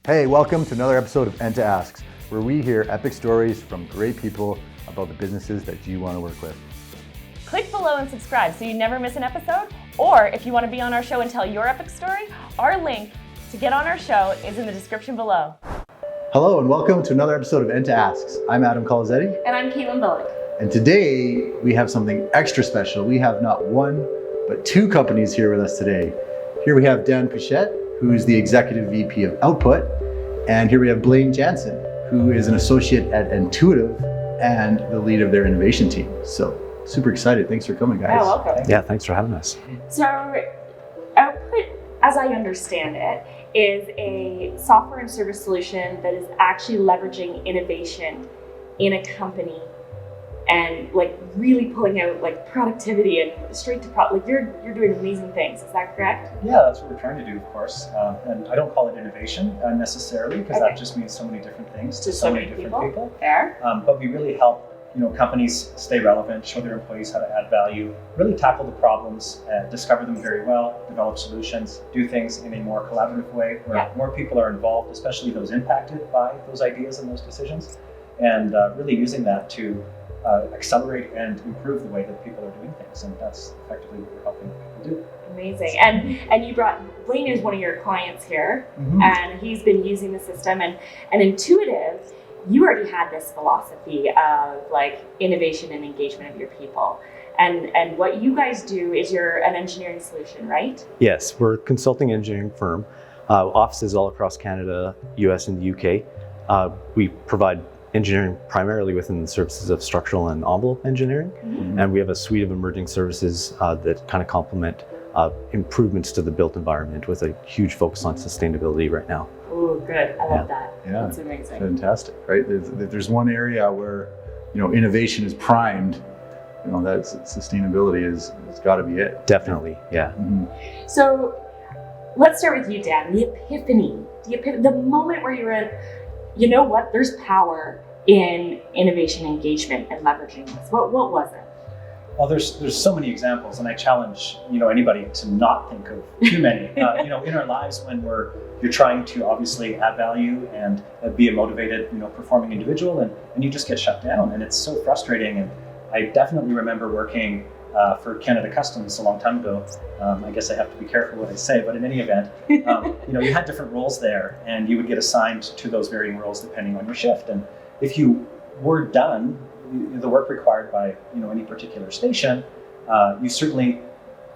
Hey, welcome to another episode of ENTA Asks, where we hear epic stories from great people about the businesses that you want to work with. Click below and subscribe so you never miss an episode. Or if you want to be on our show and tell your epic story, our link to get on our show is in the description below. Hello and welcome to another episode of ENTA Asks. I'm Adam Colazetti. And I'm Caitlin Bullock. And today we have something extra special. We have not one, but two companies here with us today. Here we have Dan Pichette, who is the Executive VP of Output. And here we have Blaine Jansen, who is an associate at Intuitive and the lead of their innovation team. So super excited. Thanks for coming, guys. Yeah, welcome. Yeah, thanks for having us. So Output, as I understand it, is a software and service solution that is actually leveraging innovation in a company and like really pulling out like productivity and straight to like you're doing amazing things. Is that correct? Yeah, that's what we're trying to do, of course. And I don't call it innovation necessarily, because that just means so many different things to so many different people. There. But we really help companies stay relevant, show their employees how to add value, really tackle the problems, discover them very well, develop solutions, do things in a more collaborative way where more people are involved, especially those impacted by those ideas and those decisions, and really using that to accelerate and improve the way that people are doing things, and that's effectively what we're helping people do. Amazing. And you brought Blaine is one of your clients here, and he's been using the system, and Intuitive, you already had this philosophy of like innovation and engagement of your people. And what you guys do is you're an engineering solution, right? Yes, we're a consulting engineering firm, offices all across Canada, US, and the UK. We provide engineering primarily within the services of structural and envelope engineering, and we have a suite of emerging services that kind of complement improvements to the built environment with a huge focus on sustainability right now. Oh, good. I love that. Yeah, that's amazing. Fantastic, right? If there's one area where innovation is primed, that sustainability has got to be it. Definitely, yeah. So let's start with you, Dan. The epiphany, the moment where you're in, you know what? There's power in innovation, engagement, and leveraging this. What was it? Well, there's so many examples, and I challenge anybody to not think of too many. In our lives, when you're trying to obviously add value and be a motivated, performing individual, and you just get shut down, and it's so frustrating. And I definitely remember working for Canada Customs a long time ago. I guess I have to be careful what I say, but in any event, you had different roles there, and you would get assigned to those varying roles depending on your shift. And if you were done the work required by any particular station, you certainly,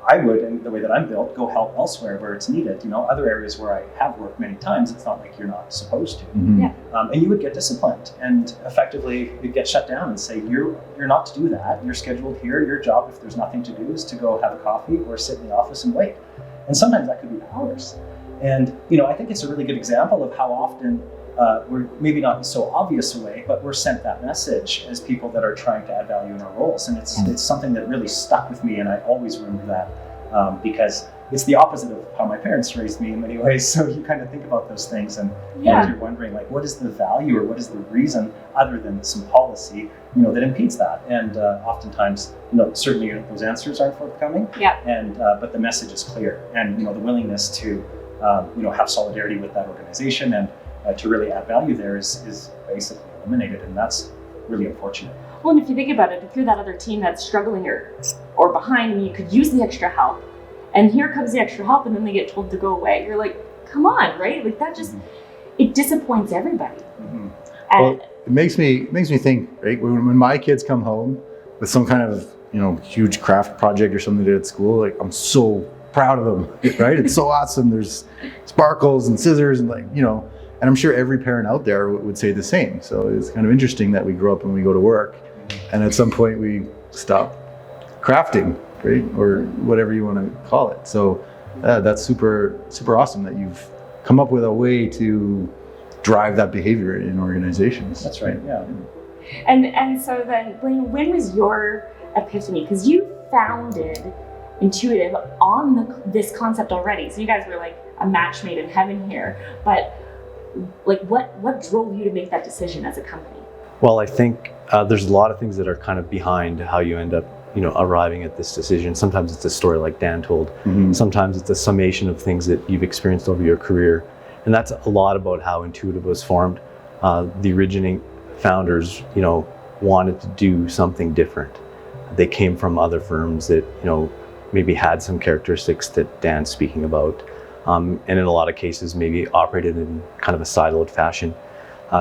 I would, in the way that I'm built, go help elsewhere where it's needed. Other areas where I have worked many times, it's not like you're not supposed to. And you would get disciplined, and effectively you'd get shut down and say, you're not to do that. You're scheduled here. Your job, if there's nothing to do, is to go have a coffee or sit in the office and wait. And sometimes that could be hours. And I think it's a really good example of how often we're maybe not in so obvious a way, but we're sent that message as people that are trying to add value in our roles. And it's something that really stuck with me, and I always remember that because it's the opposite of how my parents raised me in many ways. So you kind of think about those things, and you're wondering, like, what is the value or what is the reason other than some policy, that impedes that? And oftentimes, certainly those answers aren't forthcoming. And but the message is clear, and the willingness to have solidarity with that organization and to really add value there is basically eliminated, and that's really unfortunate. Well, and if you think about it, if you're that other team that's struggling or behind, and you could use the extra help, and here comes the extra help, and then they get told to go away, you're like, come on, right? Like that just it disappoints everybody. Well, it makes me think, right? When my kids come home with some kind of huge craft project or something they did at school, like I'm so proud of them, right? It's so awesome. There's sparkles and scissors and and I'm sure every parent out there would say the same. So it's kind of interesting that we grow up and we go to work, and at some point we stop crafting, right? Or whatever you want to call it. So that's super, super awesome that you've come up with a way to drive that behavior in organizations. That's right, yeah. And so then, Blaine, when was your epiphany? Because you founded Intuitive on this concept already. So you guys were like a match made in heaven here. But like, what drove you to make that decision as a company? Well, I think there's a lot of things that are kind of behind how you end up, arriving at this decision. Sometimes it's a story like Dan told. Sometimes it's a summation of things that you've experienced over your career. And that's a lot about how Intuitive was formed. The originating founders, wanted to do something different. They came from other firms that, maybe had some characteristics that Dan's speaking about. And in a lot of cases, maybe operated in kind of a siloed fashion.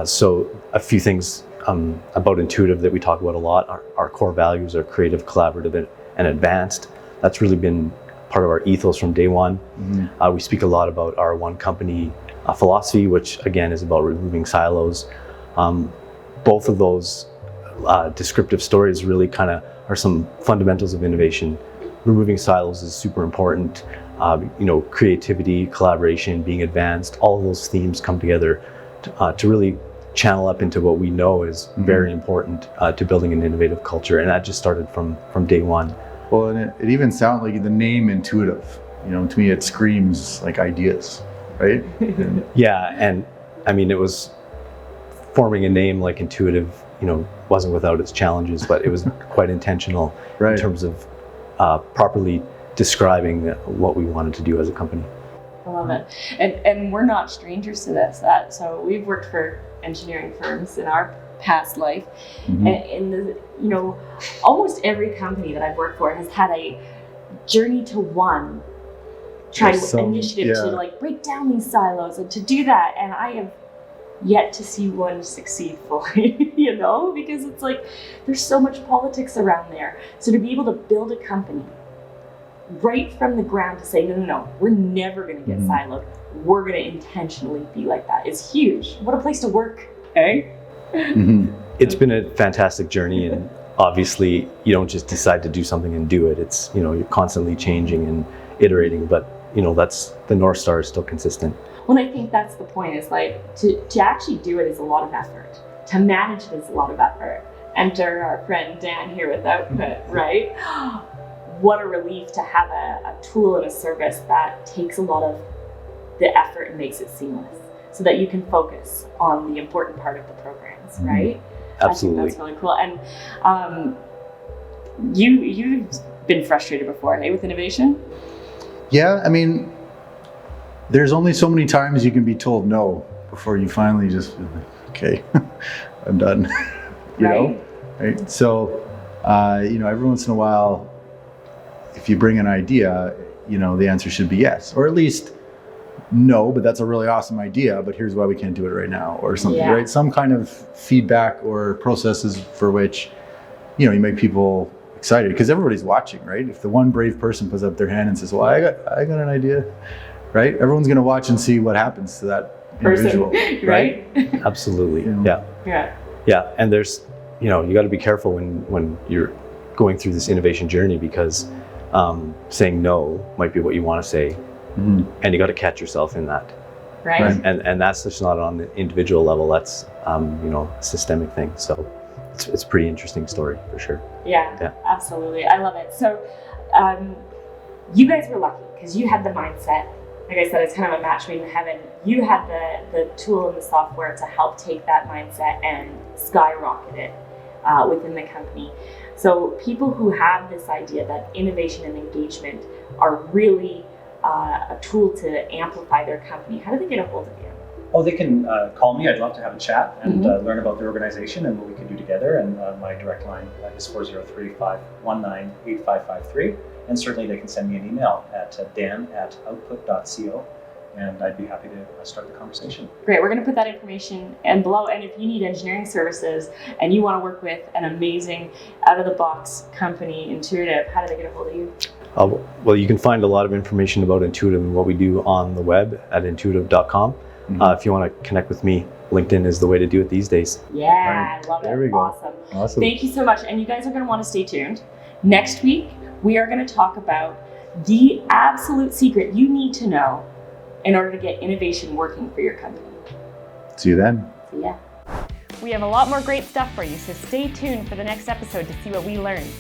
So a few things about Intuitive that we talk about a lot. Our core values are creative, collaborative, and advanced. That's really been part of our ethos from day one. Mm-hmm. We speak a lot about our one company philosophy, which again is about removing silos. Both of those descriptive stories really kind of are some fundamentals of innovation. Removing silos is super important. Creativity, collaboration, being advanced, all of those themes come together to really channel up into what we know is very important to building an innovative culture. And that just started from day one. Well, and it even sounds like the name Intuitive, to me it screams like ideas, right? Yeah, and I mean, it was forming a name like Intuitive, wasn't without its challenges, but it was quite intentional right. in terms of properly describing what we wanted to do as a company. I love it. And we're not strangers to this. So we've worked for engineering firms in our past life. Mm-hmm. And almost every company that I've worked for has had a journey to one initiative to break down these silos and to do that. And I have yet to see one succeed fully, because it's like there's so much politics around there. So to be able to build a company right from the ground to say, no, we're never going to get siloed. We're going to intentionally be like that is huge. What a place to work, eh? Mm-hmm. It's been a fantastic journey, and obviously you don't just decide to do something and do it. It's, you're constantly changing and iterating, but that's the North Star is still consistent. Well, I think that's the point, is like to actually do it is a lot of effort. To manage it is a lot of effort. Enter our friend Dan here with Output, right? What a relief to have a tool and a service that takes a lot of the effort and makes it seamless so that you can focus on the important part of the programs, right? Absolutely. I think that's really cool. And you've been frustrated before, hey, with innovation? Yeah, I mean, there's only so many times you can be told no before you finally just, okay, I'm done, right? So, every once in a while, if you bring an idea, the answer should be yes, or at least no, but that's a really awesome idea, but here's why we can't do it right now, or something, right? Some kind of feedback or processes for which, you make people excited because everybody's watching, right? If the one brave person puts up their hand and says, well, I got an idea, right? Everyone's going to watch and see what happens to that individual, right? Absolutely. Yeah. And there's, you got to be careful when you're going through this innovation journey, because saying no might be what you want to say, and you got to catch yourself in that. Right. And that's just not on the individual level. That's a systemic thing. So it's a pretty interesting story for sure. Yeah, absolutely. I love it. So you guys were lucky because you had the mindset. Like I said, it's kind of a match made in heaven. You had the tool and the software to help take that mindset and skyrocket it within the company. So people who have this idea that innovation and engagement are really a tool to amplify their company, how do they get a hold of you? Oh, they can call me. I'd love to have a chat and learn about their organization and what we can do together. And my direct line is 403-519-8553. And certainly they can send me an email at dan@output.co. And I'd be happy to start the conversation. Great. We're going to put that information in below. And if you need engineering services and you want to work with an amazing out-of-the-box company, Intuitive, how do they get a hold of you? Well, you can find a lot of information about Intuitive and what we do on the web at intuitive.com. If you want to connect with me, LinkedIn is the way to do it these days. Yeah, I love it. There we go. Awesome. Thank you so much. And you guys are going to want to stay tuned. Next week, we are going to talk about the absolute secret you need to know in order to get innovation working for your company. See you then. See ya. We have a lot more great stuff for you, so stay tuned for the next episode to see what we learned.